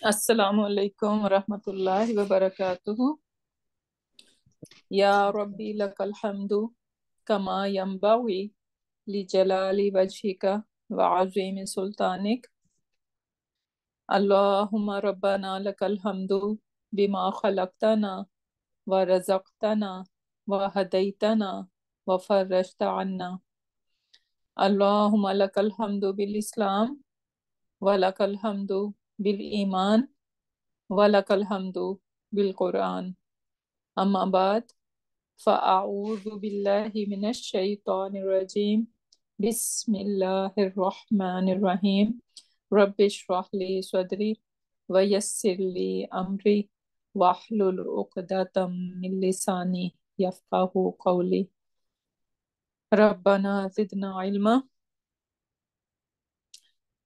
Assalamu alaikum wa rahmatullahi wa barakatuhu. Ya Rabbi lakal hamdu kama yambawi li jalali wajhika wa azimi sultanik. Allahumma rabbana lakal hamdu bima khalaqtana wa razaqtana wa hadaitana wa farajta anna. Allahumma lakal hamdu bil Islam wa lakal hamdu bil Iman wa lakal hamdu bil Quran. Amma ba'd. فأعوذ بالله من الشيطان الرجيم بسم الله الرحمن الرحيم رب اشرح لي صدري ويسر لي أمري واحلل عقدة من لساني يفقه قولي ربنا زدنا علما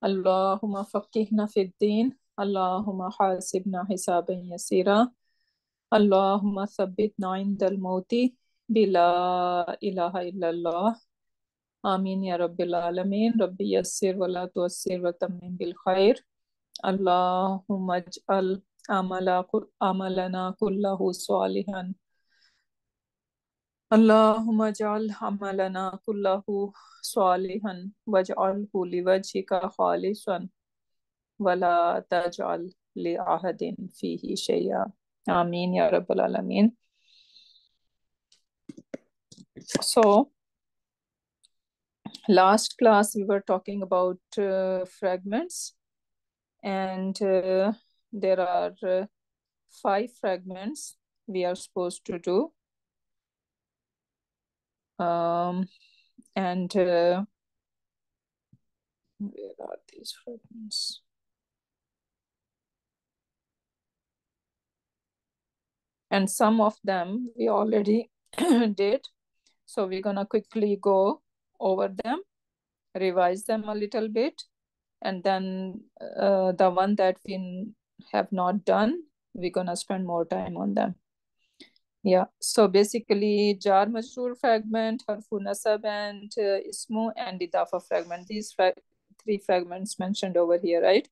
اللهم فقهنا في الدين اللهم حاسبنا حسابا يسيرا اللهم ثبتنا عند الموت بلا إله إلا الله آمين يا رب العالمين ربي يسر ولا تؤسر وتمم بالخير اللهم اجعل عملنا كله صالحا اللهم اجعل عملنا كله صالحا واجعله لوجهك خالصا ولا تجعل لأحد فيه شيئا آمين يا رب العالمين. So last class we were talking about fragments, and there are 5 fragments we are supposed to do. And where are these fragments? And some of them we already did. So we're gonna quickly go over them, revise them a little bit, and then the one that we have not done, we're gonna spend more time on them. Yeah, so basically jar majroor fragment, harfu nasab, and ismu and idafa fragment. These 3 fragments mentioned over here, right?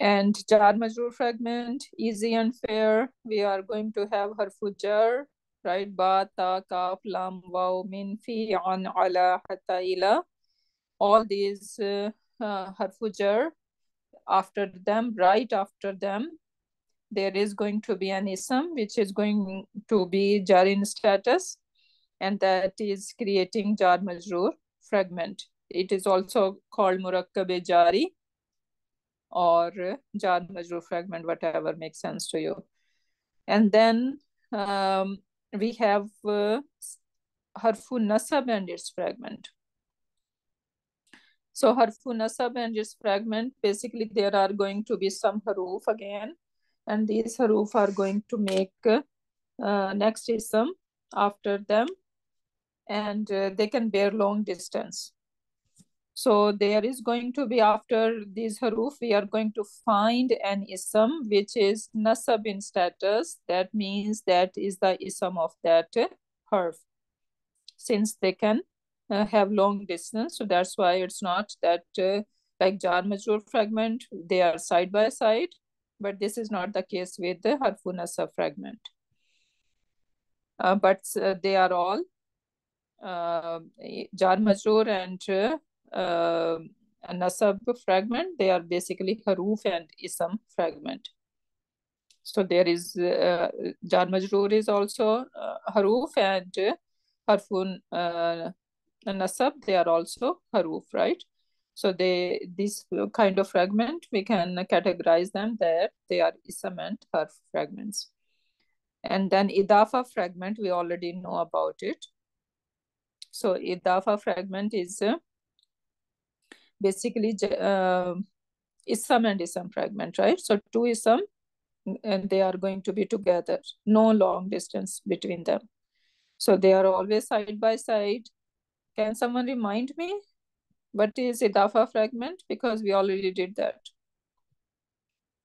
And jar majroor fragment, easy and fair. We are going to have harfu jar, right? Ba, ta, kaf, lam, waw, min, fi, an, ala, hatta, ila. All these harfu jar, after them, right after them, there is going to be an ism which is going to be jar in status, and that is creating jar majroor fragment. It is also called murakkab jari or jar majroor fragment, whatever makes sense to you. And then we have harfu nasab and its fragment. So harfu nasab and its fragment, basically there are going to be some haruf again, and these haruf are going to make next ism after them, and they can bear long distance. So there is going to be, after these haruf, we are going to find an ism which is nasab in status. That means that is the ism of that harf, since they can have long distance. So that's why it's not that like jar majroor fragment, they are side by side, but this is not the case with the harfu nasab fragment. But they are all jar majroor and nasab fragment. They are basically haruf and ism fragment. So there is jar majroor is also haruf, and harfun nasab, they are also haruf, right? So this kind of fragment, we can categorize them that they are ism and harf fragments. And then idafa fragment, we already know about it. So idafa fragment is basically ism and ism fragment, right? So 2 ism, and they are going to be together, no long distance between them. So they are always side by side. Can someone remind me what is idafa fragment? Because we already did that.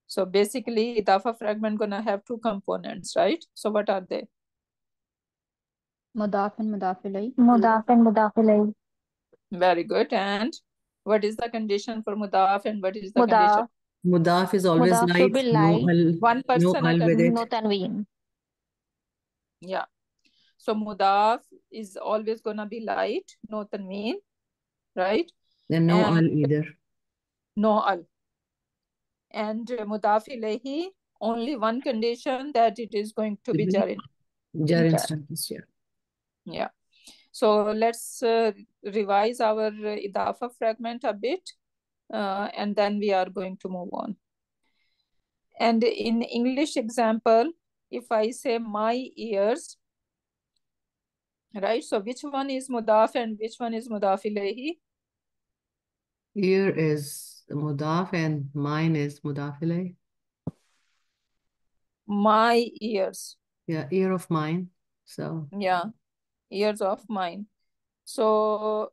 So basically idafa fragment gonna have 2 components, right? So what are they? Mudaf and mudaf ilayh. Mudaf and mudaf ilayh. Very good. And what is the condition for mudaf, and what is the Mudaf. condition? Mudaf is always Mudaf should light, be no light. al, One no person al at a with time. it. No tanween. Yeah. So mudaf is always gonna be light, no tanween, right? And no And al either. no al. And mudaf ilayhi, only one condition, that it is going to be jar in. Jar in Jar. status, yeah. Yeah. So let's revise our idafa fragment a bit, and then we are going to move on. And in English example, if I say my ears, right? So which one is mudaf and which one is mudaf ilayhi? Ear is mudaf and mine is mudaf ilayh. My ears. Yeah, ear of mine. So Yeah, ears of mine. So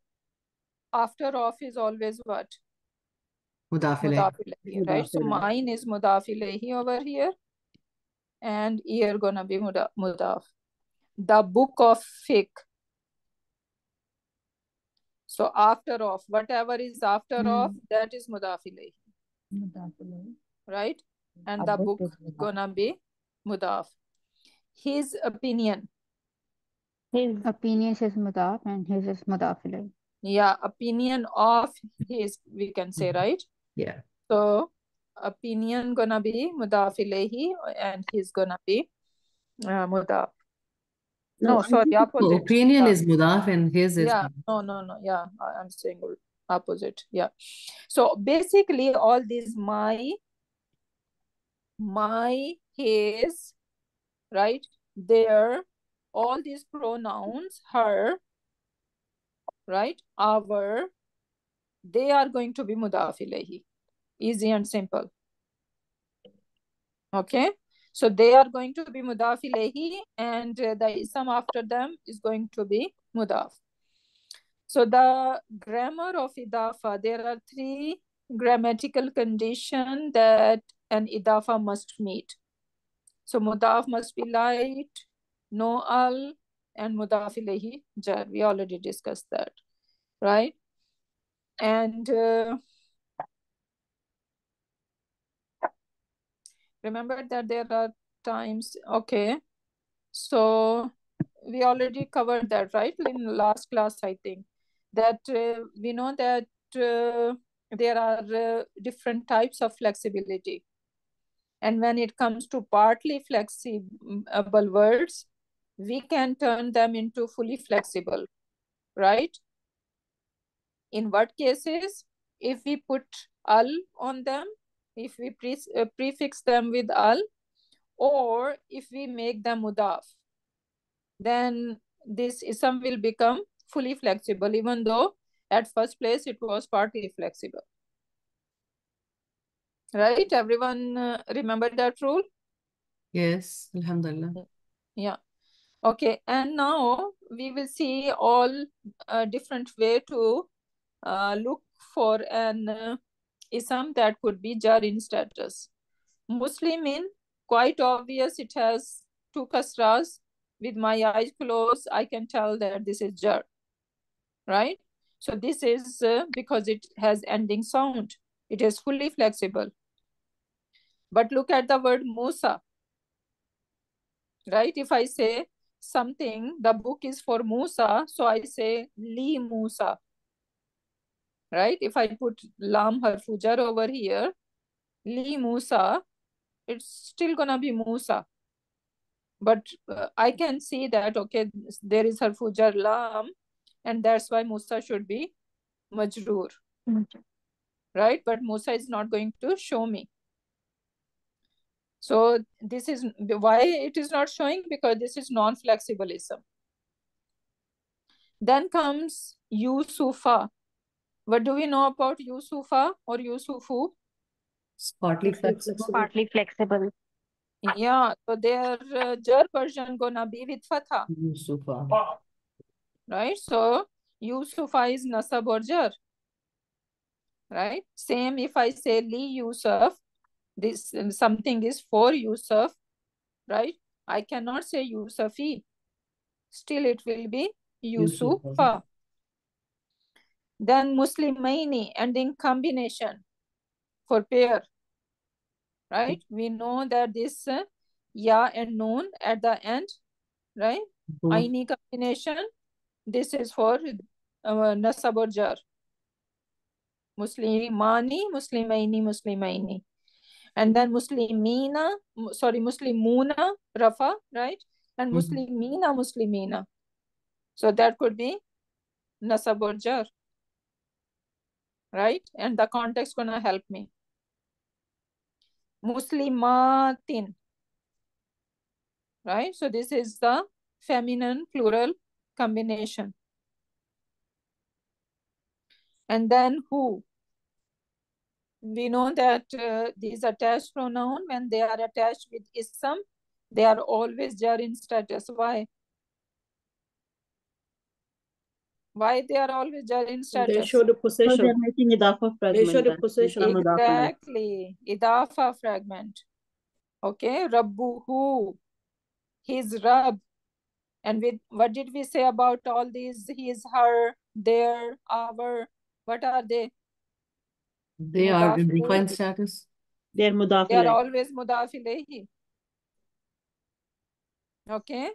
after of is always what? mudaf ilayh. Mudaf ilayhi, right? So mine is mudaf ilayhi over here, and ear gonna be mudaf. The book of fiqh. So after of, whatever is after of, that is mudaf ilayhi, right? And the book gonna be mudaf. His opinion. His opinion is mudaf and his is mudaf ilayh. Yeah, opinion of his, we can say, right? Yeah. So opinion gonna be mudaf ilayhi and he's gonna be mudaf. No, I sorry, think opposite. opinion Yeah, is mudaf and his is yeah. No. Yeah, I'm saying opposite. Yeah. So basically, all these my, his, right? Their, all these pronouns, her, right? Our, they are going to be mudaf ilayhi. Easy and simple. Okay. So they are going to be mudaf ilayhi, and the ism after them is going to be mudaf. So the grammar of idafa, there are three grammatical conditions that an idafa must meet. So mudaf must be light, no al, and mudaf ilayhi jar. We already discussed that, right? And remember that there are times, okay, so we already covered that, right? In last class, I think, that we know that there are different types of flexibility. And when it comes to partly flexible words, we can turn them into fully flexible, right? In what cases? If we put al on them, if we prefix them with al, or if we make them mudaf, then this ism will become fully flexible, even though at first place it was partly flexible. Right? Everyone remember that rule? yes, alhamdulillah. Yeah. Okay. And now we will see all different way to look for an ism that could be jar in status. Muslimin, quite obvious, it has two kasras. With my eyes closed, I can tell that this is jar, right? So this is because it has ending sound. It is fully flexible. But look at the word Musa, right? If I say something, the book is for Musa, so I say Li Musa, right? If I put Lam Harfujar over here, Li Musa, it's still gonna be Musa. But I can see that, okay, there is Harfujar Lam, and that's why Musa should be Majroor, right? But Musa is not going to show me. So this is why it is not showing, because this is non-flexibilism. Then comes Yusufa. What do we know about Yusufa or Yusufu? It's partly flexible. Partly flexible. Yeah, so their jar version gonna be with fatha, Yusufa. right? So Yusufa is nasab or jar, right? Same if I say Li Yusuf, this something is for Yusuf, right? I cannot say Yusufi. Still it will be Yusufa. Then Muslimaini, and in combination for pair. right? We know that this ya and noon at the end, right? Aini combination. This is for nasab or jar. Muslimani, muslimaini, muslimaini. And then muslimina, muslimuna, rafa, right? And muslimina, muslimina. So that could be nasab or jar, right? And the context gonna help me. Muslimatin, right? So this is the feminine plural combination. And then who? We know that these attached pronoun, when they are attached with ism, they are always jar in status. Why? Why they are always jar in status? They show the Because they're possession. making idafa They show fragment. the possession. Exactly. Idafa fragment. Okay. Rabbuhu. His Rab. And with what did we say about all these? His, her, their, our. What are they? They are in defined status. They're mudaf They are ilayh. always mudaf ilayhi. Okay.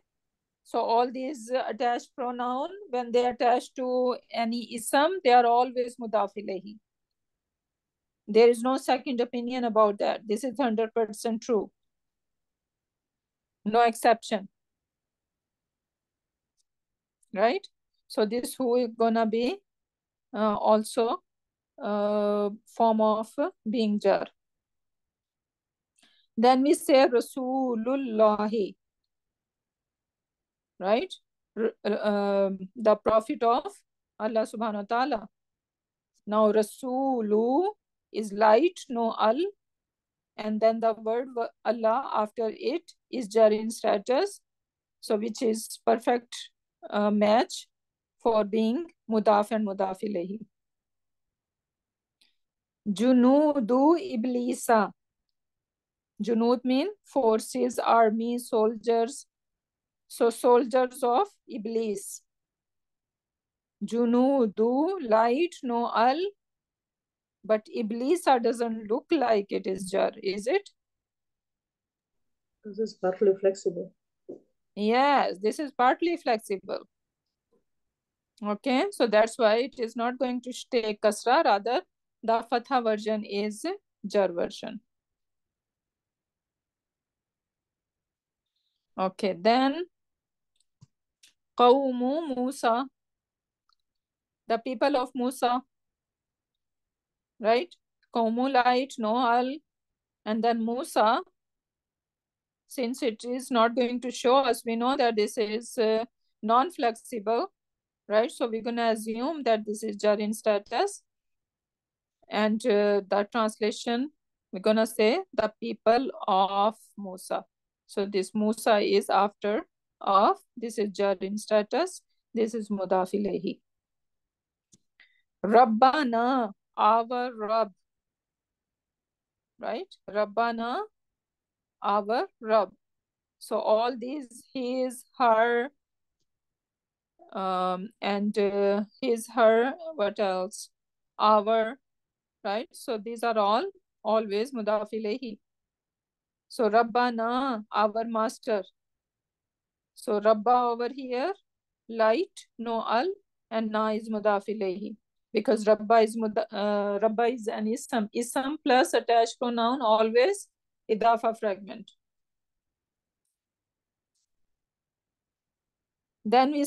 So all these attached pronoun, when they attach to any ism, they are always mudaf ilayhi. There is no second opinion about that. This is 100% true. No exception. Right? So this who is gonna be also form of being jar. Then we say Rasulullahi. Right? The Prophet of Allah subhanahu wa ta'ala. Now Rasulu is light, no al. And then the word Allah after it is jar in status. So which is perfect match for being mudaf and mudaf ilayhi. Junudu Iblisa. Junud mean forces, army, soldiers. So soldiers of Iblis. Junudu, light, no al. But Iblisa doesn't look like it is jar, is it? This is partly flexible. Yes, this is partly flexible. Okay, so that's why it is not going to stay kasra, rather the fatha version is jar version. Okay, then Qawmu Musa, the people of Musa, right? Qawmu light, no al, and then Musa, since it is not going to show us, we know that this is non-flexible, right? So we're gonna assume that this is jar in status. And the translation, we're gonna say the people of Musa. So this Musa is after of, this is jar in status, this is mudaf ilayhi. Rabbana, our Rabb, right? Rabbana, our Rabb. So all these, his, her, and his, her, what else? Our, right? So these are all always mudaf ilayhi. So Rabbana, our master. So Rabba over here, light, no al, and na is mudaf ilayhi. Because Rabba is an ism. Ism plus attached pronoun, always idafa fragment. Then we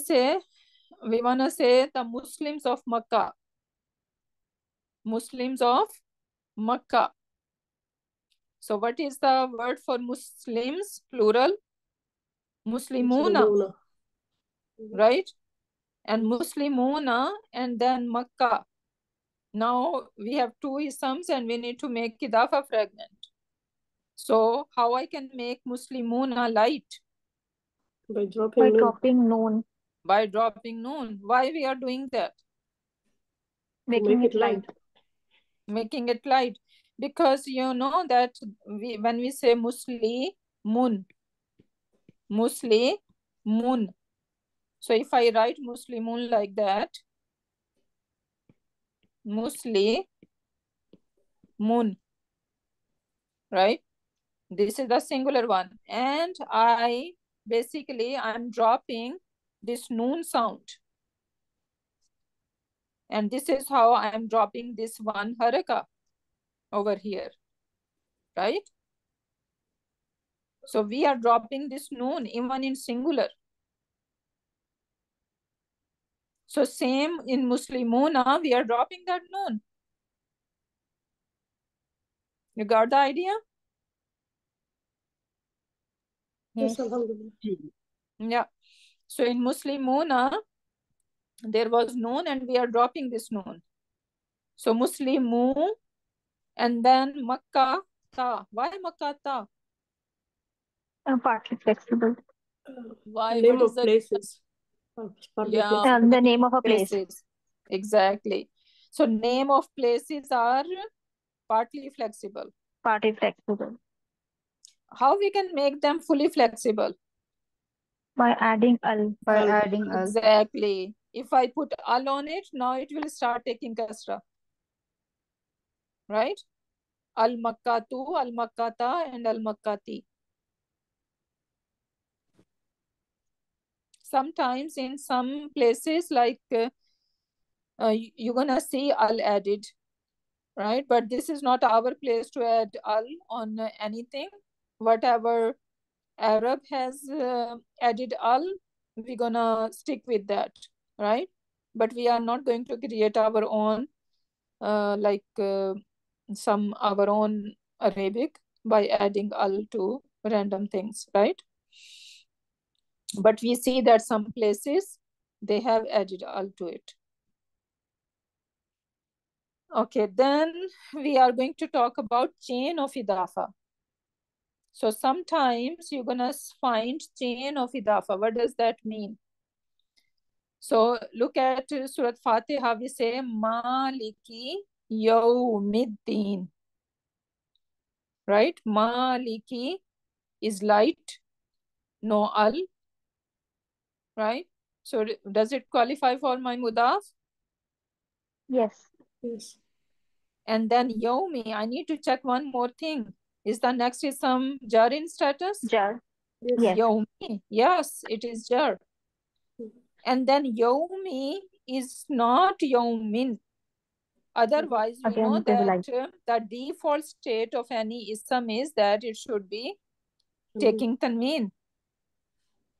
wanna say the Muslims of Makkah. Muslims of Makkah. So what is the word for Muslims, plural? Muslimuna, right? And Muslimuna and then Makkah. Now we have two isms and we need to make idafa fragment. So how I can make Muslimuna light? By dropping noon. By dropping noon. Why we are doing that? Making it light. Making it light. Because you know that when we say Muslimun. So if I write Muslimun like that, Muslimun, right? This is the singular one. And I'm dropping this noon sound. And this is how I'm dropping this one haraka over here, right? So we are dropping this noon even in singular. So same in Muslimuna, we are dropping that noon. You got the idea? Yes, Yes. alhamdulillah. Yeah. So in Muslimuna, there was noon and we are dropping this noon. So Muslimu and then Makkah ta. Why Makkah ta? Partly flexible. Why? Name What is of the places. Partly yeah, flexible. The name of a place. places? Exactly. So name of places are partly flexible. Partly flexible. How we can make them fully flexible? By adding al. By adding al. Exactly. If I put al on it, now it will start taking kasra. Right? Al makkatu, al makkata, and al makkati. Sometimes in some places, like you're gonna see al added, right? But this is not our place to add al on anything. Whatever Arab has added al, we're gonna stick with that, right? But we are not going to create our own, some our own Arabic by adding al to random things, right? But we see that some places they have added al to it. Okay, then we are going to talk about chain of idafa. So sometimes you're gonna find chain of idafa. What does that mean? So look at Surah Fatiha, we say Maliki Yawmiddin. Right? Maliki is light, no al. Right? So does it qualify for my mudaf? Yes. Yes. And then Yawmi, I need to check one more thing. Is the next is some jar in status? Jar. Yes. Yes. Yawmi, yes, it is jar. And then Yawmi is not Yawmin. Otherwise, we Again, know it is that light. the default state of any ism is that it should be taking tanween,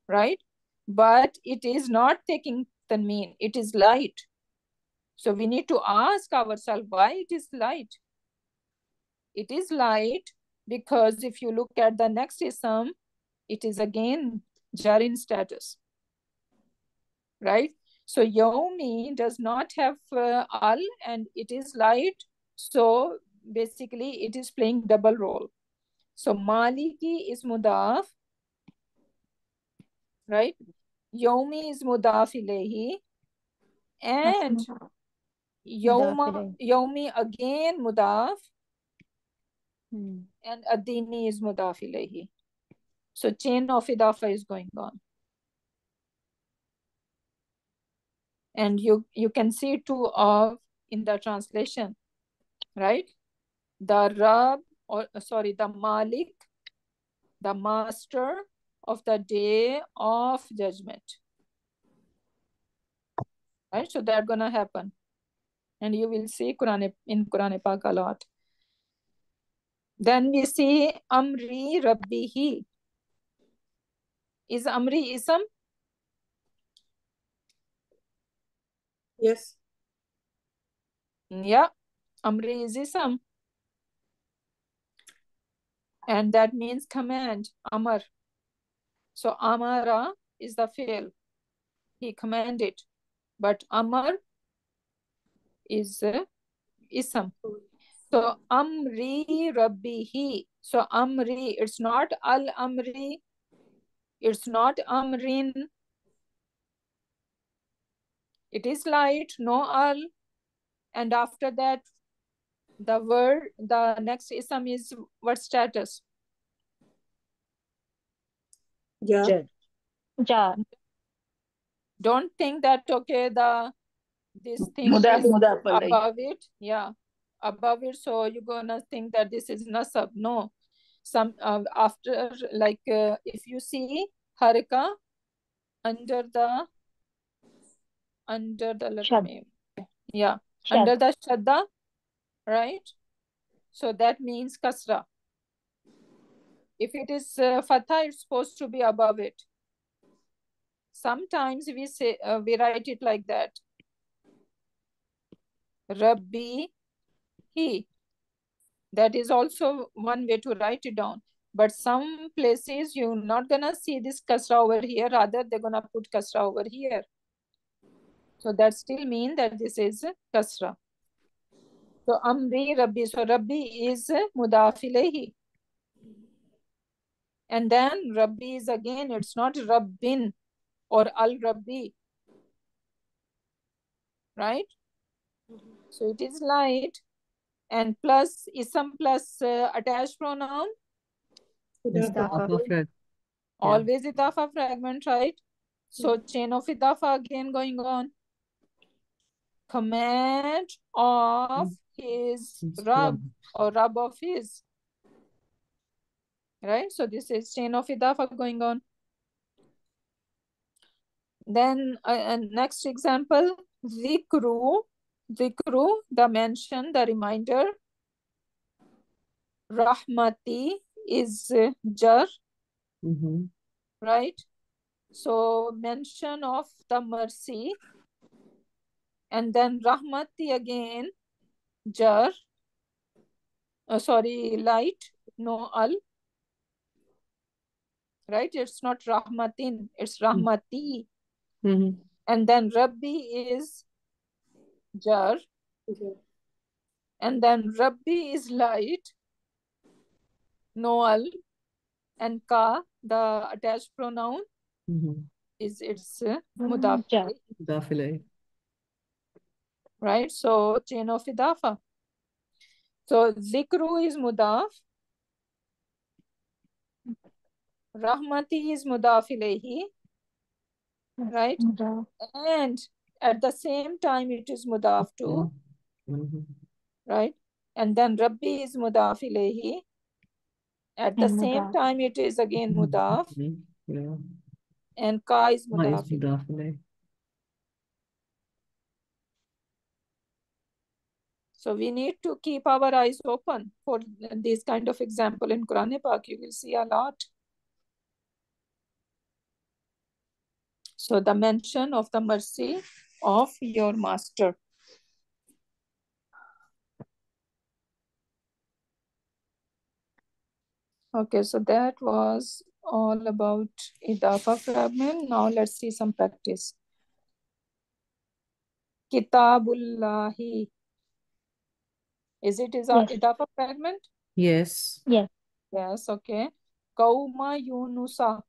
right? But it is not taking tanween, it is light. So we need to ask ourselves why it is light. It is light because if you look at the next ism, it is again jar in status, right? So Yawmi does not have al and it is light. So basically it is playing double role. So Maliki is mudaf, right? Yawmi is mudaf ilayhi, and Yawmi again mudaf, and Adini is mudaf ilayhi. So chain of idafa is going on. And you can see two of in the translation, right? The Rab, or sorry, the Malik, the master of the day of judgment. Right? So that's gonna happen. And you will see in Quran Pak a lot. Then we see Amri Rabbihi. Is Amri ism? Yes. Yeah, Amri is ism. And that means command, Amar. So Amara is the fi'l. He commanded. But Amar is ism. So Amri Rabbihi. So Amri, it's not Al-Amri. It's not Amrin. It is light, no Al. And after that, the next ism is what status? Yeah. Jar. Don't think that, okay, this thing Mudaf is alayhi. above it. Yeah, above it. So you're gonna think that this is nasab. No. Some after, like if you see haraka under the let Shad. me, yeah, Shad. under the shadda, right? So that means kasra. If it is fatha, it's supposed to be above it. Sometimes we say we write it like that. Rabbi, he. That is also one way to write it down. But some places you're not gonna see this kasra over here, rather they're gonna put kasra over here. So that still means that this is kasra. So amri rabbi. So rabbi is mudaf ilayhi. And then rabbi is again, it's not rabbin or al rabbi, right? So it is light, and plus ism plus attached pronoun, Idafa. Idafa. always idafa fragment, right? So chain of idafa again going on. Command of his Rab, or Rab of his, right? So this is chain of idafa going on. Then next example, zikru, the mention, the reminder. Rahmati is jar, right? So mention of the mercy, and then rahmati again, jar. Sorry, light, no al, right? It's not rahmatin, it's rahmati. And then Rabbi is jar, and then Rabbi is light, no al, and ka, the attached pronoun, is its mudaf, Jar. Idafa. right? So chain of idafa. So zikru is mudaf, rahmati is mudaf ilayhi, right? Mudaf. And at the same time it is mudaf too, right? And then Rabbi is mudaf ilayhi. At the And same mudaf. time it is again mudaf, Yeah. and ka is Ma is mudaf ilayhi. Idafa. So we need to keep our eyes open for this kind of example in Quran Pak. You will see a lot. So the mention of the mercy of your master. Okay, so that was all about Idafa fragment. Now let's see some practice. Kitabullahi. Is it Yes. Idafa fragment? Yes. Yes. Yes, okay. Kauma Yunusa.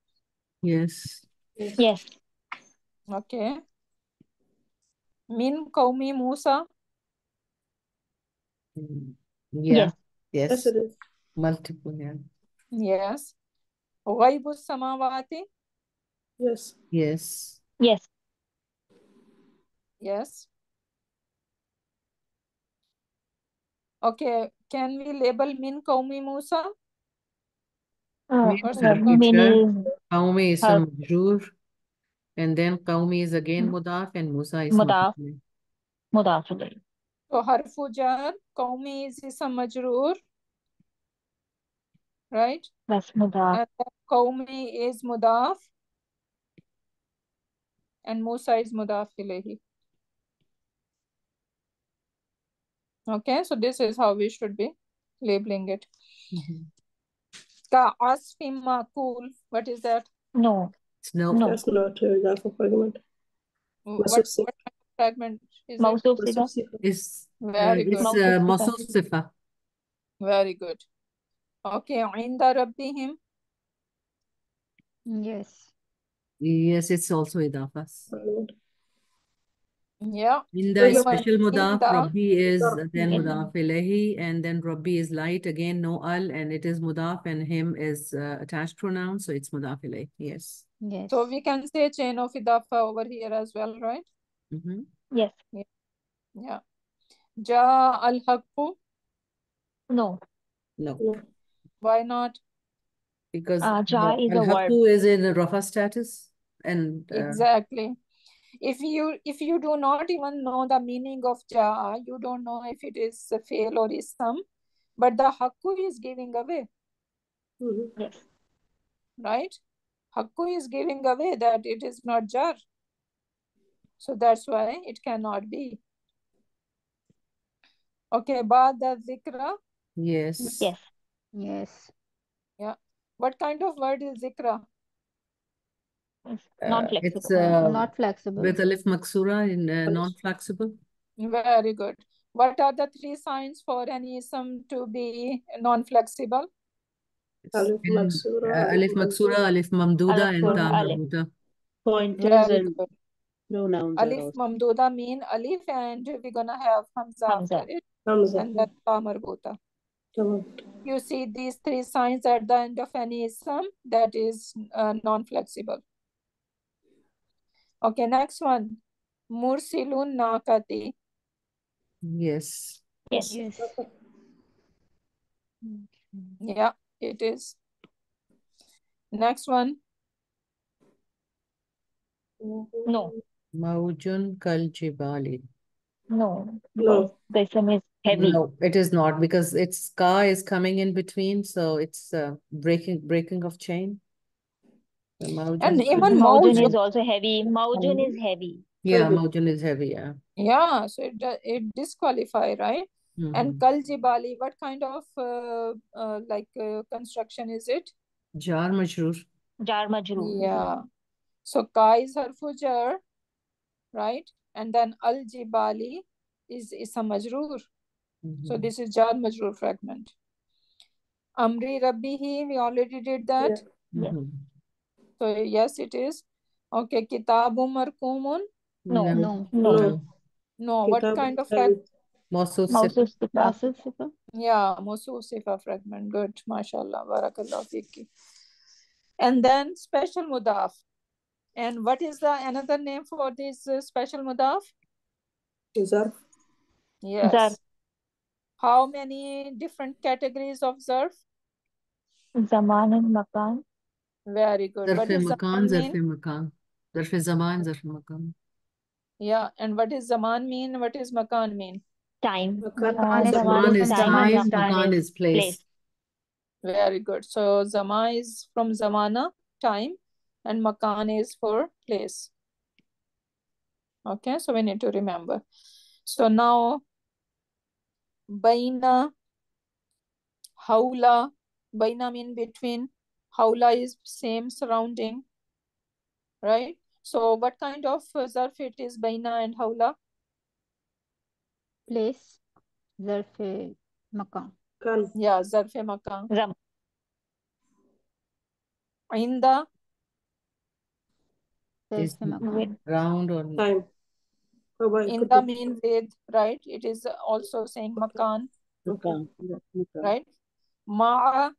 Yes. Yes. Okay. Min Kaumi Musa. Yeah. Yes. Yes, Yes. it is. Multiple. Yeah. Yes. Ghaibu Samawati. Yes. Yes. Yes. Yes. Okay. Can we label Min Kaumi Musa? Min Or harfi Min jar. is Qawmi ism harf majroor. And then Qawmi is again mudaf and Musa is mudaf. mudaf. Mudaf ilayhi. So harfu jar, Kaumi is ism majroor, right? That's mudaf. And then Kaumi is mudaf, and Musa is mudaf ilayhi. Okay, so this is how we should be labeling it. Ka asfi makul. What is that? No. No. No. That's not Idafa fragment. What Masuf kind of fragment is it? Mawsuf sifa. sifa. It's Very good. Mawsuf Mawsuf sifa. sifa. Very good. Okay, inda rabbihim. Yes. Yes, it's also idafas. Fragment. Yeah. In the Is special mudaf, Inda. Rabbi is Zarf. then Yes. mudaf ilayhi, and then Rabbi is light, again no al, and it is mudaf, and him is attached pronoun, so it's mudaf ilayhi. Yes. Yes. So we can say chain of idafa over here as well, right? Yes. Yeah. Ja al haqqu. No. No. No. Why not? Because Ja is a verb. al-haqqu is in a rafa status, and Exactly. If you do not even know the meaning of ja, you don't know if it is a fail or ism, but the hakku is giving away, Yes. right? Hakku is giving away that it is not jar. So that's why it cannot be. Okay, ba'da zikra. yes. Yes. Yes. Yeah. What kind of word is zikra? It's It's non-flexible. Not flexible. with alif maksura in non-flexible. Very good. What are the three signs for an ism to be non-flexible? Alif maksura, Alif maksura, alif mamduda, Alif and ta alif. marbuta. Pointers Very and good. pronouns are Alif also. mamduda mean alif, and we're gonna have hamza Hamza. after it, Hamza. and then ta marbuta. Tamam. You see these three signs at the end of any ism, that is non-flexible. Okay, next one. Mursilun naqati. Yes. Yes. Yes. Yeah, it is. Next one. No. Maujun kal jibali. No. No. Because the ism is heavy. No, it is not, because its ka is coming in between, so it's breaking of chain. The Maujun And kal even Maujun Maujun. is also heavy. Maujun is heavy. Yeah, Heavy. Maujun is heavy, yeah. Yeah, so it disqualify, right? And Mhm. Kal Jibali, what kind of construction is it? Jar majroor. Jar majroor. Yeah. So Ka is harfu jar, right? And then Al Jibali is a majroor. So Mhm. this is jar majroor fragment. Amri Rabbihi, we already did that. Yeah. Yes. Mhm. So yes, it is. Okay, Kitabum Markumun. No. No. No. No. No, what Kitab kind of heavy. Mawsuf Mawsuf sifa. Mawsuf sifa. Yeah, Mawsuf sifa fragment. Good, mashallah, barakallah fiki. And then special mudaf. And what is the another name for this special mudaf? Zarf. Yes. Zarf. How many different categories of zarf? Zaman and makan. Very good. Zarf What is makan, zaman zarf mean? makan. Zarf zaman, zarf makan. Yeah, and what is zaman mean? What is makan mean? Time. Makan is Zaman Zaman is place is and time and zaman time, is makan makan time. is place. place. Very good. So zama is from zamana, time, and makan is for place. Okay, so we need to remember. So now Bayyinah, Hawla, Bayyinah mean between, Hawla is same surrounding, right? So what kind of zarf it is, Bayyinah and Hawla? Place. Zarf makan. Kan. Yeah, zarf makan. Zam. Inda, Is Zarf makan. round or Time. Oh, boy, it could Inda be. mean with, right? It is also saying makan, Okay. Makan. Makan. right? Ma'a,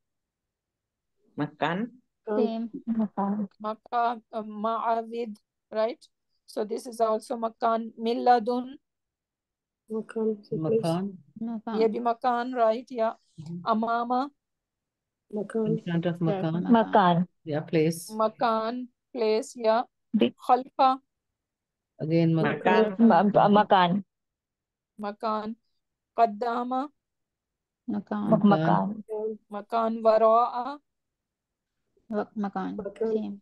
Makan. Kan. Same. Makan. ma'a with, right? So this is also makan. Milladun, Makan. So place. makan. ye Makan. bhi makan, right? Yeah. Mhm. Amama, In Makan. front of Zarf makan. makan. Makan. Yeah, place. makan, place, yeah. Big. Khalfa, Again, Makan. Makan. makan. Qaddama, Makan. Makan. makan. Wara'a, Makan. Makan. Same.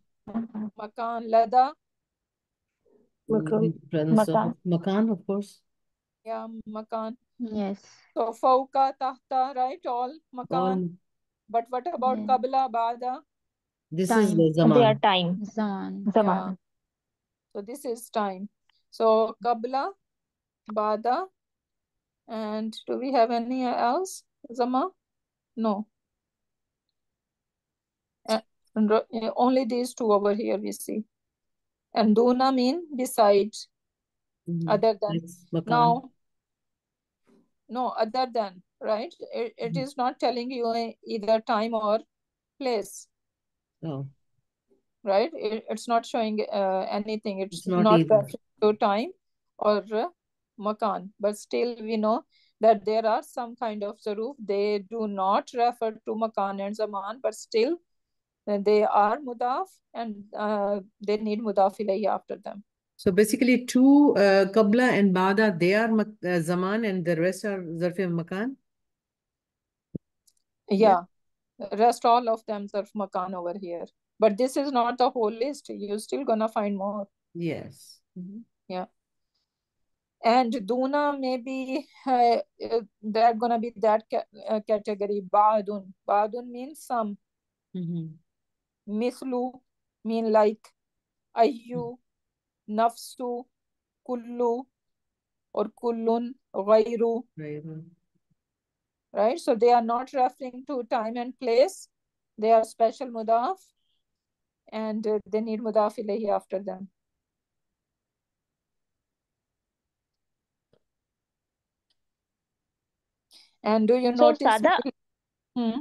makan. Lada, Makan. in presence of Makan. makan, of course. yeah, makan. Yes. So fawqa, tahta, right? All makan. All But what about Yeah. qabla, ba'da? this is Time. the They are zaman. time. Zaman. Yeah. Zaman. So this is time. So qabla, ba'da, and do we have any else? Zama? No. Only these two over here we see. And duna mean beside, other than. That's makan. Now, no, other than, right? It is not telling you either time or place, Oh, right? It's not showing anything. It's it's not not either. referring to time or makan. But still we know that there are some kind of zaruf. They do not refer to makan and zaman, but still they are mudaf, and they need mudaf ilayhi after them. So basically, two qabla and ba'da, they are zaman, and the rest are zarf makan. Yeah, rest all of them zarf makan over here. But this is not the whole list. You're still gonna find more. Yes. Yeah. And Duna maybe they're gonna be that category. Ba'dun. Ba'dun means some. Mislu mean like. Ayyu, nafsu, kullu, or kullun, ghayru. Right? So they are not referring to time and place. They are special mudaf, and they need mudaf ilayhi after them. And do you So notice? Ustada, Hmm?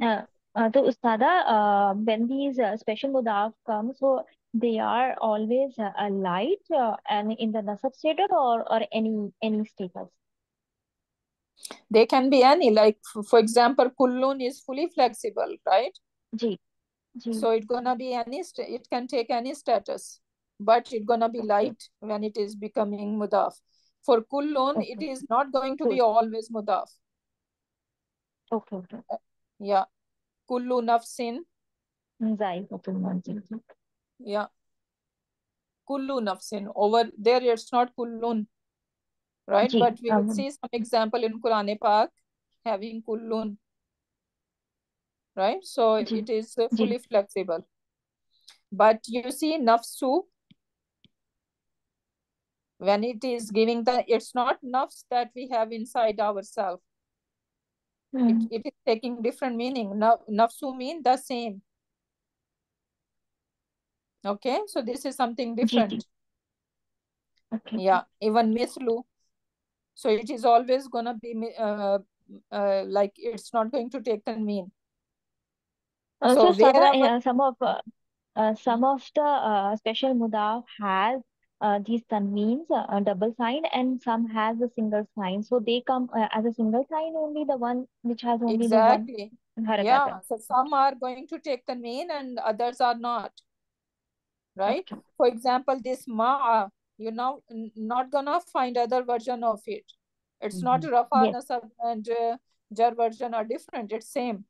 so Ustada, when these special mudaf come, so they are always a light and in the nasab status or any status. They can be any, like for example, kullun is fully flexible, right? Ji. So it's gonna be any, it can take any status, but it's gonna be light when it is becoming mudaf. For kullun, it is not going to be always mudaf. Okay. Yeah. Kullu nafsin. Yeah. Kullu nafsin. Over there, it's not kullun, right? But we will see some example in Quran Pak having kullun, right? So it is fully flexible. But you see nafsu, when it is giving it's not nafs that we have inside ourselves. It is taking different meaning. Nafsu mean the same. Okay, so this is something different. Okay. Yeah, even mislu. So it is always gonna be like it's not going to take the mean. So wherever some of the special mudaf has these tanweens, double sign, and some has a single sign. So they come as a single sign only, the one which has only the one exactly. harakat. Yeah, so some are going to take the mean and others are not. Right? Okay. For example, this ma'a, you're now not gonna find other version of it. It's not rafa, nasab, and jar version are different. It's same.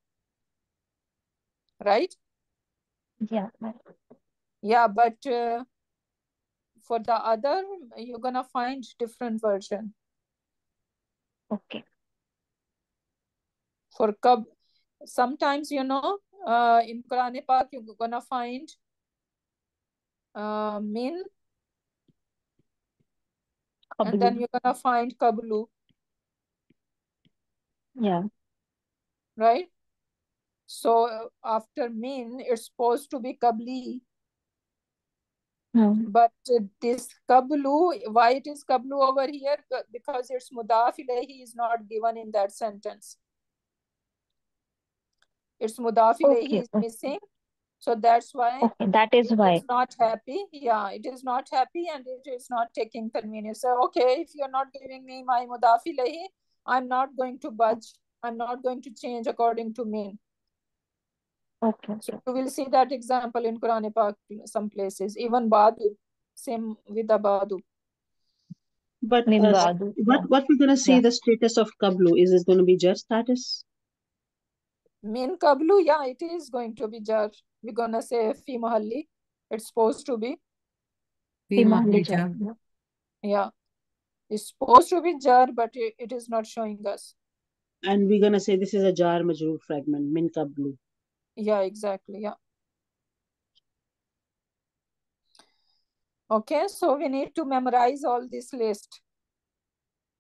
Right? Yeah. Yeah, but for the other, you're gonna find different version. Okay. For kab, sometimes in Quran Pak you're gonna find min, and then you're gonna find kablu. Yeah. Right? So after min, it's supposed to be kabli. But this kablu, why it is kablu over here? Because it's mudaf ilayhi is not given in that sentence. It's mudaf ilayhi is missing. So that's why that is why it's not happy. Yeah, it is not happy and it is not taking convenience. So okay, if you're not giving me my mudaf ilayhi, I'm not going to budge. I'm not going to change according to min. Okay. So you will see that example in Quran Pak some places. Even badu, same with the badu. But what we're gonna say the status of kablu is it going to be jar status? Min kablu, yeah, it is going to be jar. We're gonna say fi mahalli. It's supposed to be. Fi mahalli jar. Yeah, it's supposed to be jar, but it is not showing us. And we're gonna say this is a jar majroor fragment, min kablu. Yeah, exactly. Yeah. Okay, so we need to memorize all this list.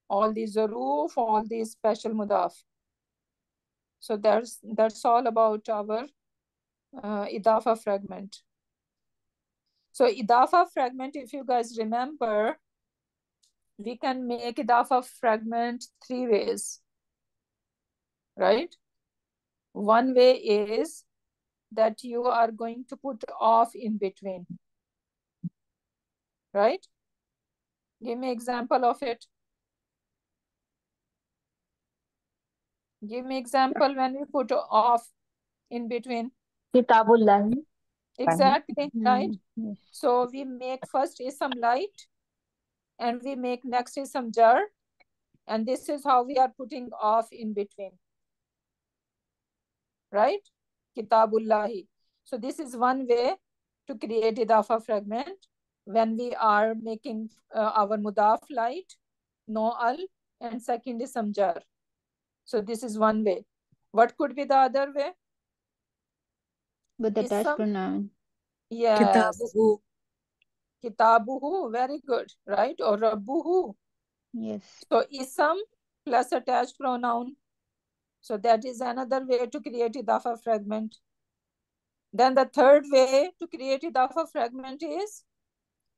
All these zaruf, all these special mudaf. So that's all about our idafa fragment. So idafa fragment, if you guys remember, we can make idafa fragment 3 ways, right? One way is that you are going to put off in between, right? Give me example of it. Give me example when we put of in between. Kitabullah. Exactly, right? Yes. So we make first ism light and we make next ism jar, and this is how we are putting off in between, right? Kitabullahi. So this is one way to create idafa fragment when we are making our mudaf light, no al, and second ism jar. So this is one way. What could be the other way? With the attached Ism, pronoun. yes. Kitabuhu. Kitabuhu, very good, right? Or rabbuhu. Yes. So ism plus attached pronoun. So that is another way to create idafa fragment. Then the third way to create idafa fragment is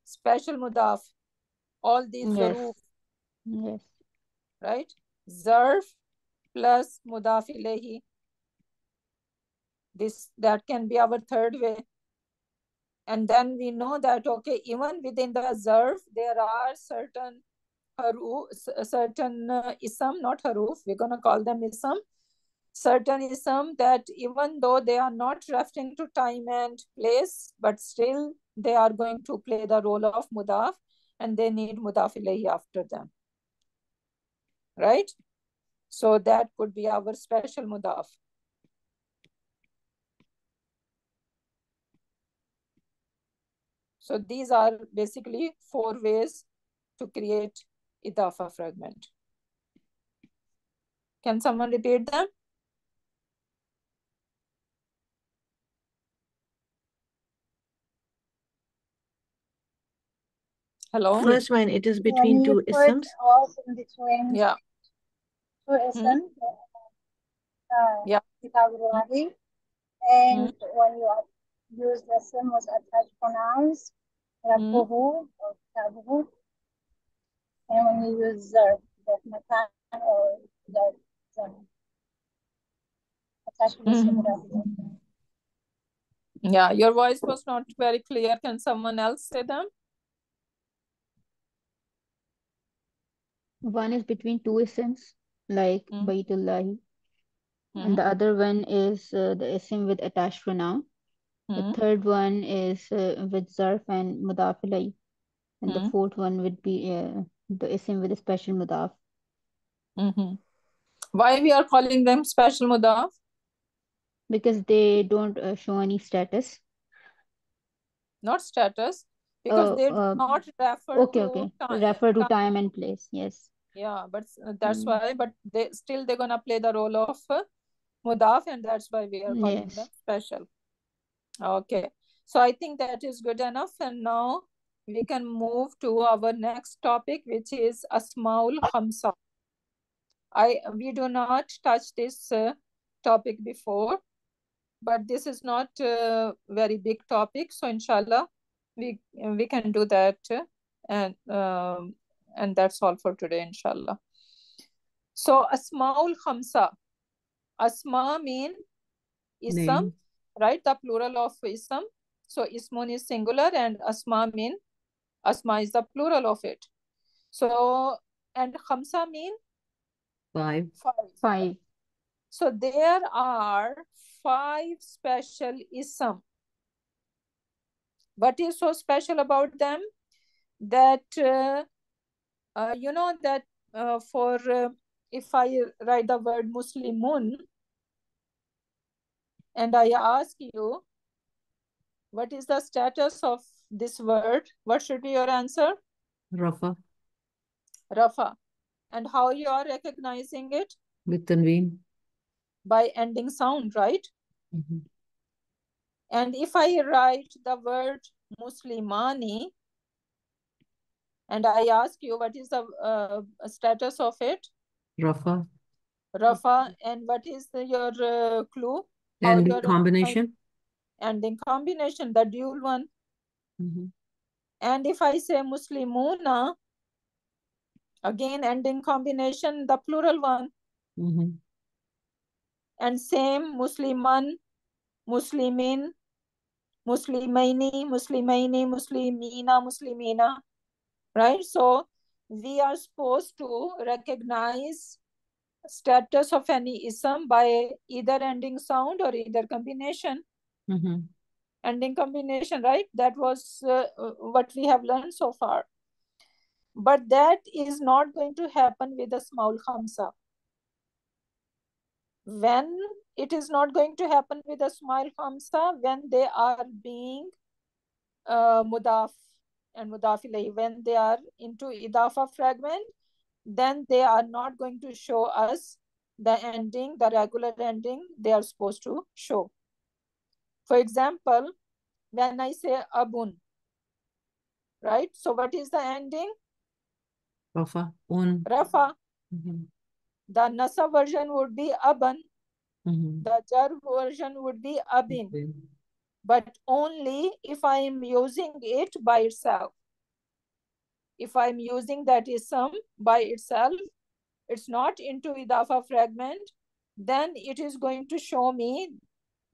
special mudaf. All these Yes. zaruf, Yes. right? Zarf plus mudaf ilayhi. That can be our third way. And then we know that, okay, even within the zarf, there are certain ism, not haruf, we're going to call them ism, certain ism that even though they are not referring to time and place, but still they are going to play the role of mudaf and they need mudaf ilayhi after them, right? So that could be our special mudaf. So these are basically 4 ways to create idafa fragment. Can someone repeat them? Hello? First one, it is When between you two put isms. off in between Yeah. two isms, Yeah. Kitabullahi, and when you use the sim with attached pronouns, Rabbuhu or Kitabuhu, and when you use zarf, that makan or zarf, attached to the sim Rabbuhu. Yeah, your voice was not very clear. Can someone else say them? One is between two isms, like Baytullahi. And the other one is the isim with attached pronoun. The third one is with zarf and mudaf ilayh. And the fourth one would be the isim with a special mudaf. Why we are calling them special mudaf? Because they don't show any status. Not status, because they do not refer to time. Refer to time and place, yes. Yeah, but that's why, but they're gonna play the role of mudaf, and that's why we are calling them special. Okay, so I think that is good enough, and now we can move to our next topic, which is Asmaul Khamsa. We do not touch this topic before, but this is not a very big topic, so inshallah we can do that, and that's all for today, inshallah. So Asmaul Khamsa. Asma mean ism, right? The plural of ism. So ismun is singular and asma is the plural of it. So, and khamsa mean? 5. 5. So there are 5 special ism. What is so special about them? That, you know that if I write the word Muslimun, and I ask you, what is the status of this word? What should be your answer? Rafa. Rafa. And how you are recognizing it? With tanween. By ending sound, right? And if I write the word Muslimani, and I ask you, what is the status of it? Rafa. Rafa. And what is your clue? Ending combination. Ending combination, the dual one. And if I say Muslimuna, again ending combination, the plural one. And same Musliman, Muslimin, Muslimaini, Muslimaini, Muslimina, Muslimina, right? So we are supposed to recognize status of any ism by either ending sound or either combination. Ending combination, right? That was what we have learned so far. But that is not going to happen with the small khamsa. When it is not going to happen with the small khamsa, when they are being mudaf and mudaf ilayhi, when they are into idafa fragment, then they are not going to show us the ending, the regular ending they are supposed to show. For example, when I say abun, right? So what is the ending? Rafa. Un. Rafa. The nasa version would be aban. The jar version would be abin. But only if I am using it by itself. If I'm using that ism by itself, it's not into idafa fragment, then it is going to show me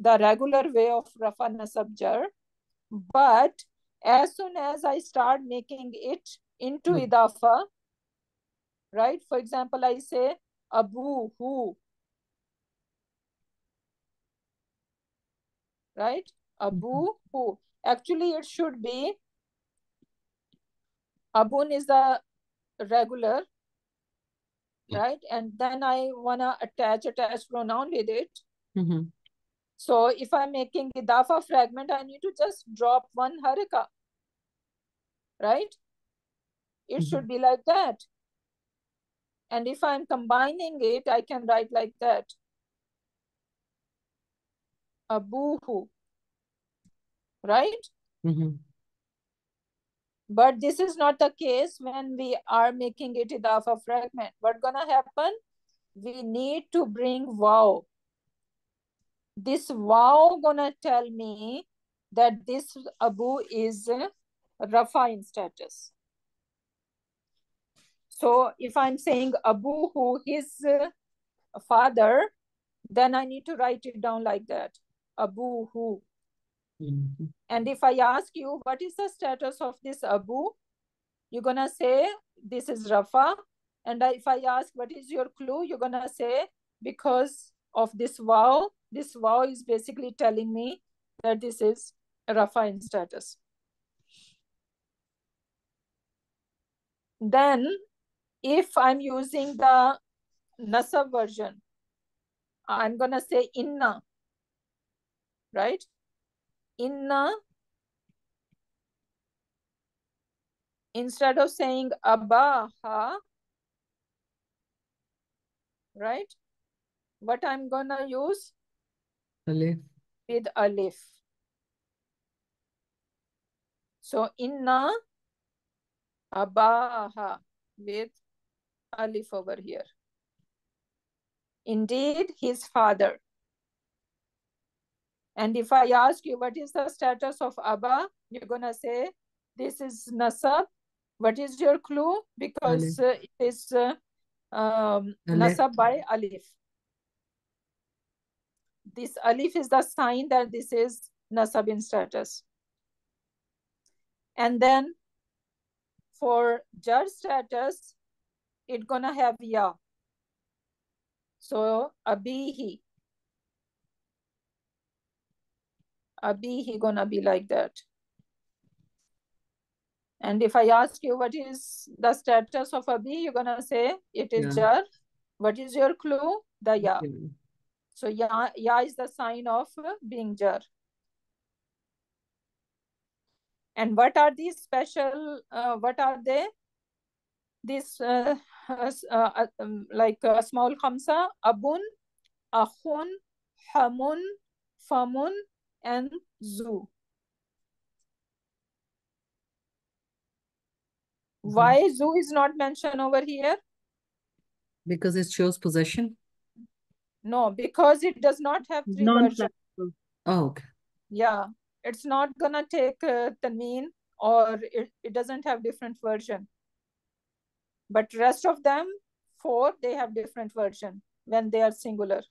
the regular way of rafa nasab jar. But as soon as I start making it into idafa, right? For example, I say abu hu, right? Abu hu. Actually, it should be abun is the regular, right? And then I wanna attach pronoun with it. So if I'm making idafa fragment, I need to just drop one haraka, right? It should be like that. And if I'm combining it, I can write like that. Abuhu, right? But this is not the case when we are making it idafa fragment. What's gonna happen? We need to bring wow. This wow gonna tell me that this abu is rafa in status. So if I'm saying abu who his father, then I need to write it down like that. Abu who. And if I ask you, what is the status of this abu? You're gonna say, this is rafa. And if I ask, what is your clue? You're gonna say, because of this wow is basically telling me that this is rafa in status. Then, if I'm using the nasab version, I'm gonna say inna, right? Inna, instead of saying abaha, right? What I'm gonna use? Alif. With alif. So inna abaha with alif over here. Indeed, his father. And if I ask you, what is the status of Abba? You're gonna say, this is nasab. What is your clue? Because it is nasab by alif. This alif is the sign that this is nasab in status. And then for jar status, it's gonna have ya. So abihi. Abihi gonna be like that. And if I ask you what is the status of abi, you're gonna say it is jar. What is your clue? The ya. So ya is the sign of being jar. And what are these special? What are they? This like small khamsa, abun, akhun, hamun, famun, and zu. Why zu is not mentioned over here? Because it shows possession? No, because it does not have three versions. Oh, okay. Yeah, it's not gonna take tanween, or it doesn't have different version. But rest of them, 4, they have different version when they are singular.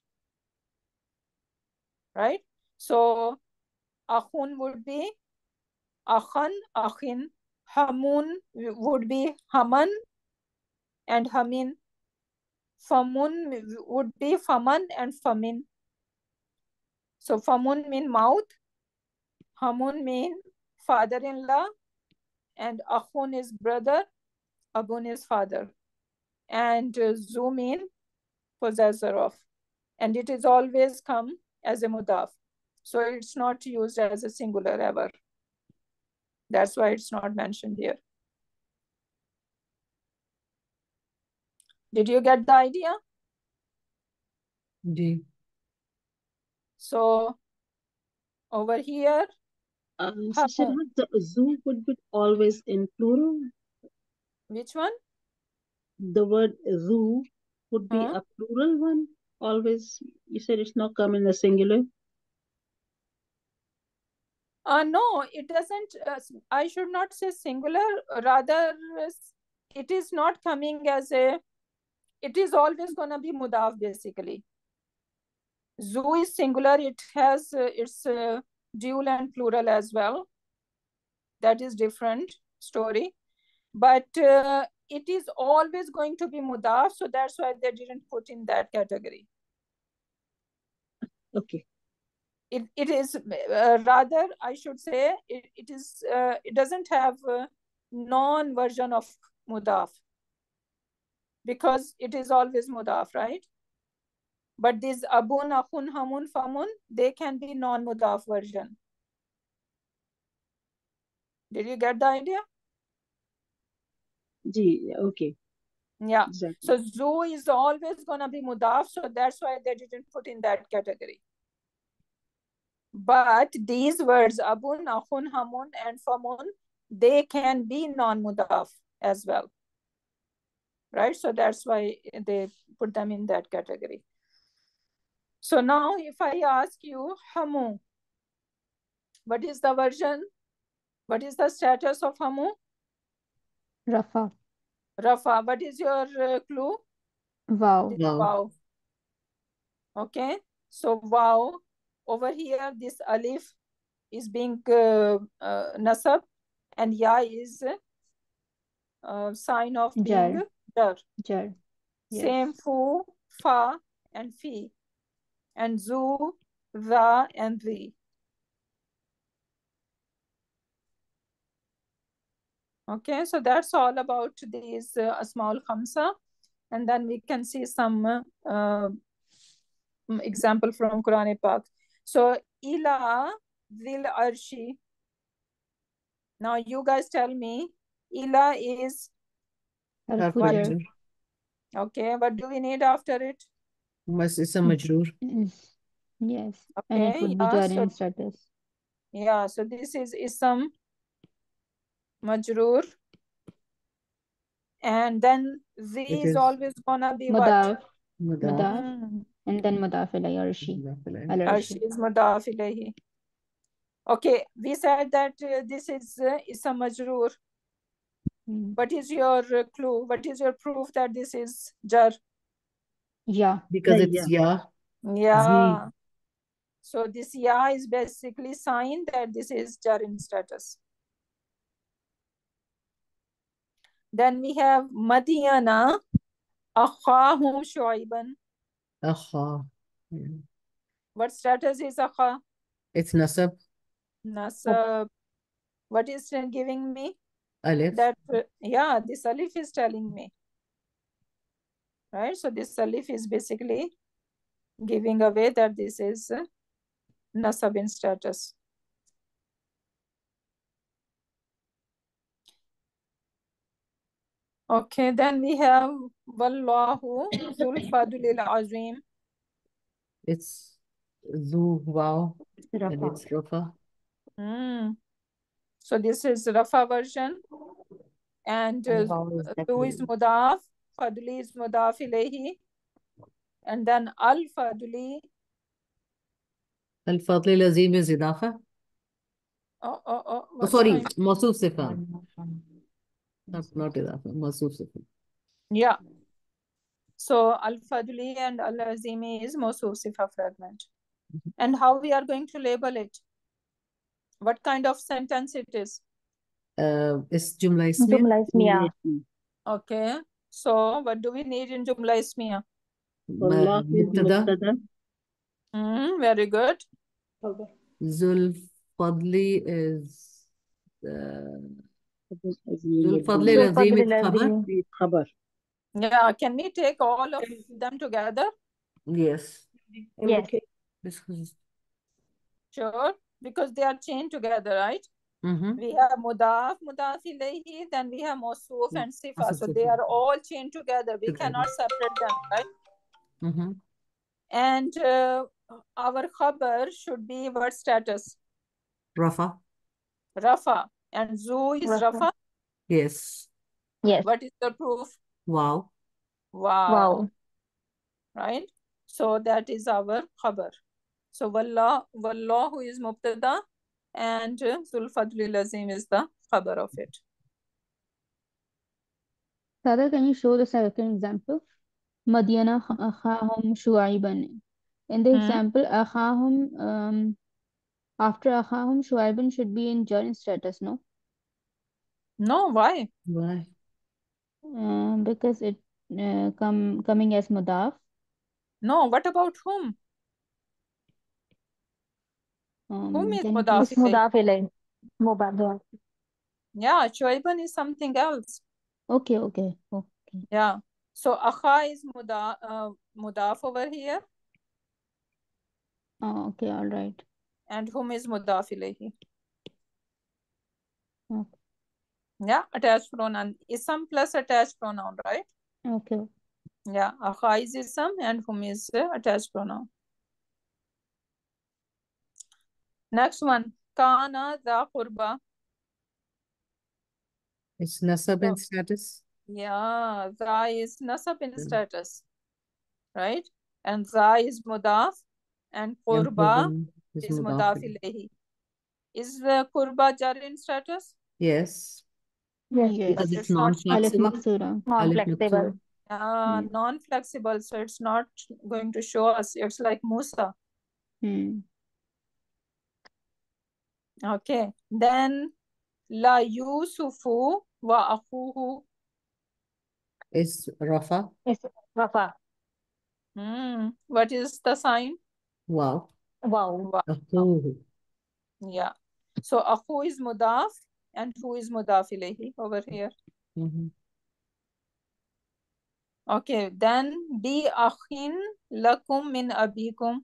Right? So akhun would be akhan, akhin. Hamun would be haman, and hamin. Famun would be faman and famin. So famun mean mouth, hamun mean father-in-law, and akhun is brother, abun is father, and zu mean possessor of, and it is always come as a mudaf. So it's not used as a singular ever. That's why it's not mentioned here. Did you get the idea? Ji. So over here, Sister, the zoo would be always in plural. Which one? The word zoo would be a plural one. Always, you said it's not come in the singular. No, it doesn't. I should not say singular. Rather, it is not coming as a. It is always gonna be mudaf basically. Zoo is singular. It has its dual and plural as well. That is different story, but it is always going to be mudaf. So that's why they didn't put in that category. Okay. It is rather, I should say, it is it doesn't have a non version of mudaf because it is always mudaf, right? But these abun, akhun, hamun, famun, they can be non mudaf version. Did you get the idea? Okay. Yeah. Exactly. So zoo is always gonna be mudaf, so that's why they didn't put in that category. But these words, abun, akhun, hamun, and famun, they can be non-mudaf as well. Right? So that's why they put them in that category. So now if I ask you, hamu, what is the version? What is the status of hamu? Rafa. Rafa. What is your clue? Wow. Wow. Okay. So wow. Over here, this alif is being nasab, and ya is sign of being jar. Jar. Yes. Same fu, fa, and fi, and zu, za, and zi. Okay, so that's all about these Asmaul Khamsa, and then we can see some example from Quran Pak. So ila zil arshi. Now you guys tell me, ila is what? Okay, what do we need after it? It's a majroor. Yes. Okay, And it would be jar in status. Yeah, so this is ism majroor, and then zi is always gonna be mudaf, what? Mudaf. And then mudaf ilayhi, arshi. Arshi is mudaf ilayhi. Okay, we said that this is ism majroor. What is your clue? What is your proof that this is jar? Yeah. Because it's ya. Yeah. So this ya is basically sign that this is jar in status. Then we have Madiyana, akhahum shu'aiban. Akha. What status is akha? It's nasab. Nasab. What is giving me? Alif. That yeah, this alif is telling me. Right? So this alif is basically giving away that this is nasab in status. Okay, then we have Wallahu Zul Fadlil Azim. It's zu, wow, and it's Rafa. So this is Rafa version, and Zu is Mudaf, Fadli is Mudaf ilayhi, and then Al Fadli. Al Fadlil Azim is Idafa. Oh, sorry, Mawsuf Sifa. Not Idafa, Mawsuf Sifa. Yeah. So Al Fadli and Al Azimi is Mawsuf Sifa fragment. And how we are going to label it? What kind of sentence it is? It's Jumla Ismiya. Jumla Ismiya. Okay. So what do we need in Jumla Ismiya? Wallah is Mubtada. Very good. خبر. Zul Fadli is Zul Fadli Zul Lazim Fadli is khabar. Lazim. خبر. Yeah, can we take all of them together? Yes. Yes. Okay. Sure, because they are chained together, right? Mm-hmm. We have mudaf, mudaf ilayhi, then we have mawsuf and sifa. So they are all chained together. We cannot separate them, right? Mm-hmm. And our khabar should be what status? Rafa. Rafa. And zu is Rafa. Yes. Yes. What is the proof? Wow. Wow. Wow. Right? So that is our khabar. So wallahu is mubtada and Zul Fadli Lazim is the khabar of it. Sada, can you show the second example? Madyana akhahum Shuaiban. In the example, akhahum, after akhahum, Shuaiban should be in jar status, no? No, why? Why? Because it coming as mudaf. No, what about whom? Whom is Can you mudaf please? ilayhi? Mudaf ilayhi. Mudaf. Yeah, Shuaiban is something else. Okay. Yeah. So akha is mudaf over here. Oh, okay, all right. And whom is mudaf ilayhi? Okay. Yeah, attached pronoun. Ism plus attached pronoun, right? Okay. Yeah, akha is ism and whom is attached pronoun. Next one. Kana dha qurba. It's nasab in status. Yeah, dha is nasab in status, right? And dha is mudaf and qurba is mudaf ilayhi. Is the qurba jar in status? Yes. Yes. Because But it's it's not Alif non-flexible. maksura. Non-flexible. non-flexible, so it's not going to show us. It's like Musa. Okay. Then La Yusufu wa akhuhu. It's Rafa. It's Rafa. What is the sign? Wow. Wow. Wow. Akhuhu. Yeah. So akhu is mudaf and who is mudaf ilayhi over here. Mm-hmm. Okay. Then bi akhin lakum min abikum.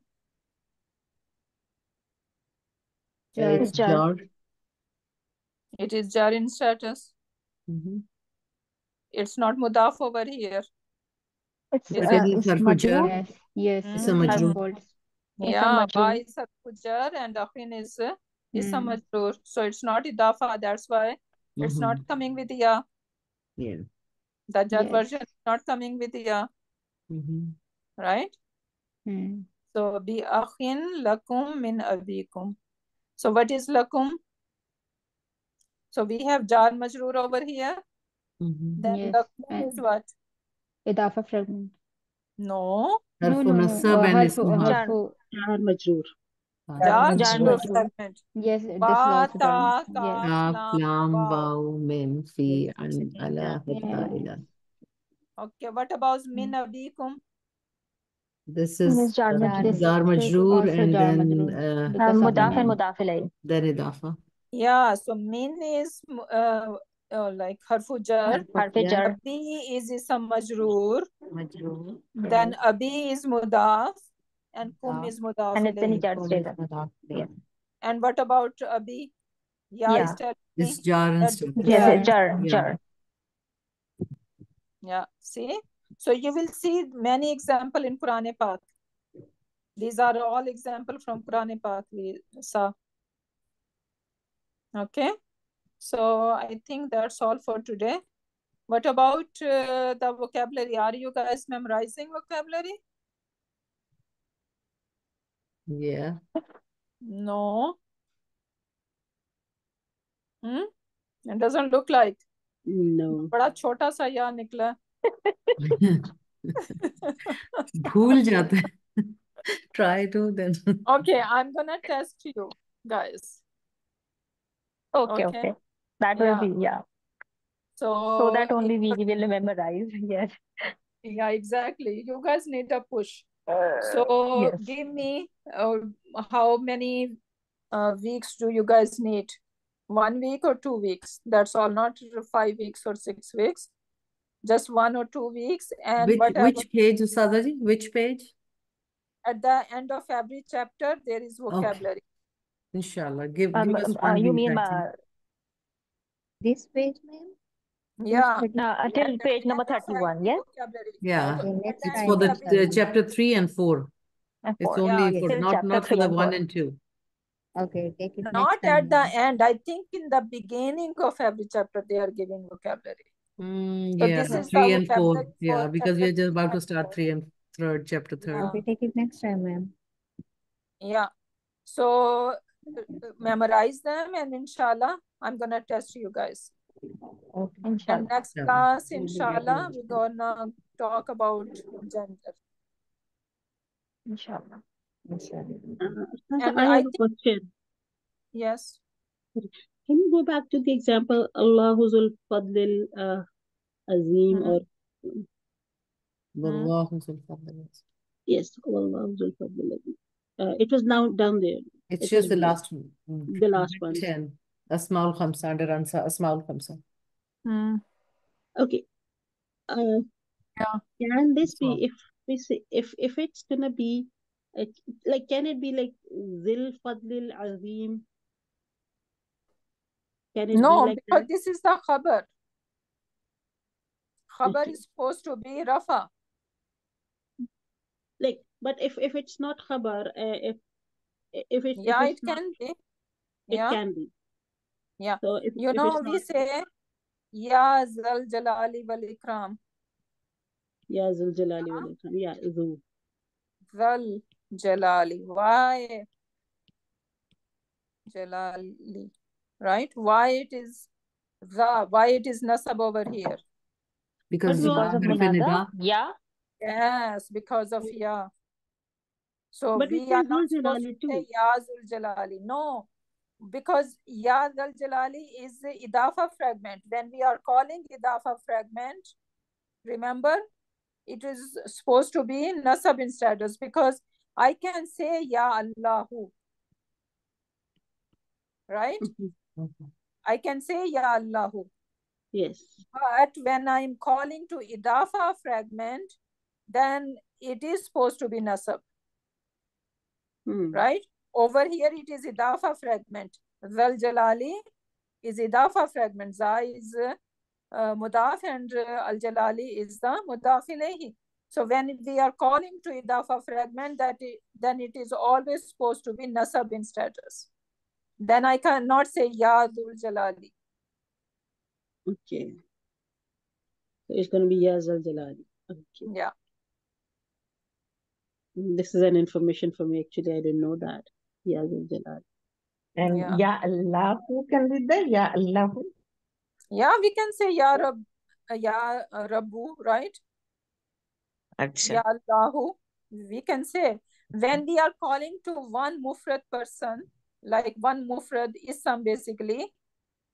It's jar. It is jar in status. Mm-hmm. It's not mudaf over here. It's majroor. Yes. It's a majroor. Yeah, ba is harfu jar and akhin is a majroor. So it's not idafa. That's why it's not coming with ya. Yeah. The jar version is not coming with ya. Right? So bi akhin lakum min abikum. So what is lakum? So we have jar majroor over here. Then lakum is what? Idafa fragment. No. Harfu nasab and ismuha. Jar majroor. Jar Jar majroor majroor. fragment. Yes, this is Ba, also ta, done. kaf, Kaf, lam, waw. waw, mim, fi, an, ala, hatta, ila. Okay, what about min abikum? This is jar majroor. jar majroor and then Mudaf and mudaf ilayhi. then idafa. Yeah, so min is like harfu jar. Harfi jar. Abi is ism majroor. Majroor. Then abi is mudaf and kum is mudaf And it's in ilayhi. jar status. And what about abi? Yeah. Is telling It's me jar and that status. Yes, jar. Yeah. Jar. Yeah, see? So you will see many example in Quran Pak. These are all example from Quran Pak we saw. Okay. So I think that's all for today. What about the vocabulary? Are you guys memorizing vocabulary? Yeah. No. It doesn't look like. No. बड़ा छोटा सा या निकला. भूल जाते हैं. Try to then. Okay, I'm gonna test you guys. Okay. That will be, yeah. So that only we will memorize. Yes. Yeah, exactly. You guys need a push. So Yes. give me how many weeks do you guys need? 1 week or 2 weeks? That's all, not 5 weeks or 6 weeks. Just 1 or 2 weeks, and Which page, Ustadaji? Which page? At the end of every chapter, there is vocabulary. Okay. Inshallah. Give us 1 You week. mean This page, ma'am? Yeah. Till page number 31, yes? Yeah. Okay, next It's time, for the inshallah. chapter 3 and 4. And It's 4. only Yeah, for Till not chapter for 3 the and 1 4. and 2. Okay, take it Not next time, at the ma'am. end. I think in the beginning of every chapter, they are giving vocabulary. So Yeah, this is 3 the and 4. vocabulary Yeah, for because we are chapter just about 3 to and start 4. 3 and third, chapter 3. Yeah. Okay, take it next time, ma'am. Yeah. So memorize them, and inshallah, I'm gonna test you guys. Okay. And Inshallah. next Yeah. class, inshallah, we're gonna talk about gender. Inshallah. Ustaza, And I I have a think, question. yes. Can you go back to the example, Allahu Zul Fadlil Azim, or Wallahu Zul Fadl. yes, Allahu Zul Fadlil Azim. It was now down there. It's It just was the last the last one. 10. Asmaul Khamsa, under Asmaul Khamsa. Okay. Yeah. Can this That's all. be, if we say, if it's gonna be like, can it be like Zil Fadlil Azim? Can it be No, like because that? this is the khabar. Khabar Okay. is supposed to be rafa. Like, but if it's not khabar, if Yeah, it's it not, can be. it Yeah. can be. Yeah. So if You it's know, not, we say, Ya Zal Jalali wal Ikram. Ya Zul Jalali wal Ikram. Yeah, Zu. Zal Jalali. Why Jalali? Right? Why it is the? Why it is nasab over here? Because But Because of Munada? Yeah. Yes, because of Ya. So but it we are says not Zul supposed to Jalali too. say Ya Zul Jalali. No, because Ya Zal Jalali is the idafa fragment. When we are calling idafa fragment, remember, it is supposed to be nasab in status, because I can say Ya Allahu, right? I can say Ya Allahu. Yes. But when I'm calling to idafa fragment, then it is supposed to be nasab, right? Over here it is idafa fragment. Zal Jalali is idafa fragment. Za is mudaf, and al Jalali is the mudaf ilayhi. So when we are calling to idafa fragment, then it is always supposed to be nasab in status. Then I cannot say Ya Dhul Jalali. Okay. So it's going to be Ya Zul Jalali. Okay. Yeah. This is an information for me. Actually, I didn't know that. Ya Zul Jalali. And Yeah. Ya Allahu can be there. Ya Allahu. Yeah, we can say Ya Rab, Ya Rabbu, right? Acha. Ya Allahu. We can say when we are calling to one mufrad person, like one mufrad ism basically,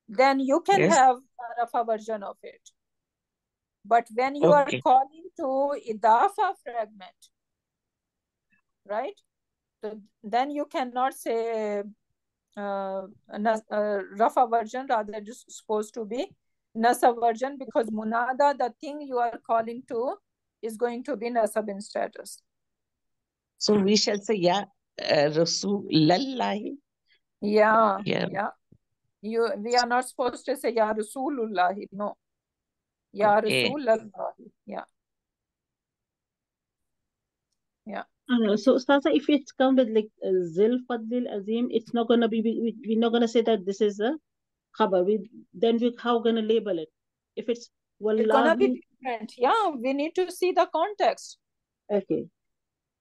then you can Yes. have a rafa version of it. But when you Okay. are calling to idafa fragment, right? So then you cannot say rafa version, rather it is supposed to be nasab version, because munada, the thing you are calling to, is going to be nasab in status. So we shall say Ya Rasulallahi. Yeah, Yeah. we are not supposed to say Ya Rasulullahi, no. Ya Okay. Rasulallahi, yeah. Yeah. So, Ustaza, if it's come with like Zil Fadlil Azim, it's not gonna be. We're not gonna say that this is a khabar. How gonna label it? If it's It's gonna be Wallahu. different. Yeah, we need to see the context. Okay.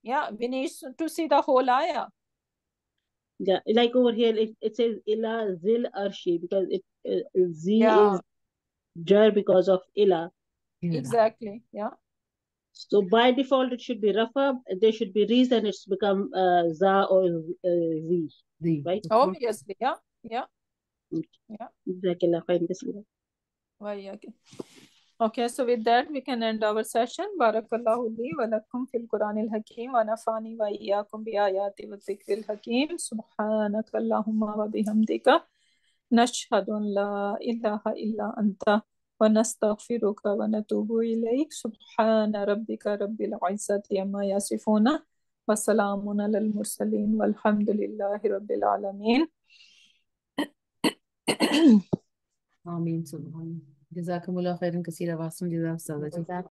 Yeah, we need to see the whole ayah. Yeah, like over here, it says Ila Zil Arshi, because Z Yeah. is jar because of Ila. Exactly. Yeah. So by default, it should be Rafa. There should be reason it's become Za or Z. Right? Obviously. Yeah. Yeah. Okay. Yeah. Jazakallah khair. Why? Okay. Okay, so with that we can end our session. Barakallahu li wa lakum fil Quranil Hakim wa nafani wa iyyakum bi ayati wa dhikril hakim. Subhanaka Allahumma wa bihamdika nashhadu an la ilaha illa anta wa nastaghfiruka wa natubu ilayk. Subhana rabbika rabbil izzati amma yasifuna wa salamun alal mursalin walhamdulillahi rabbil alamin. آمین. سبحان. جزاکم اللہ خیرن کثیر. واسم جزاک.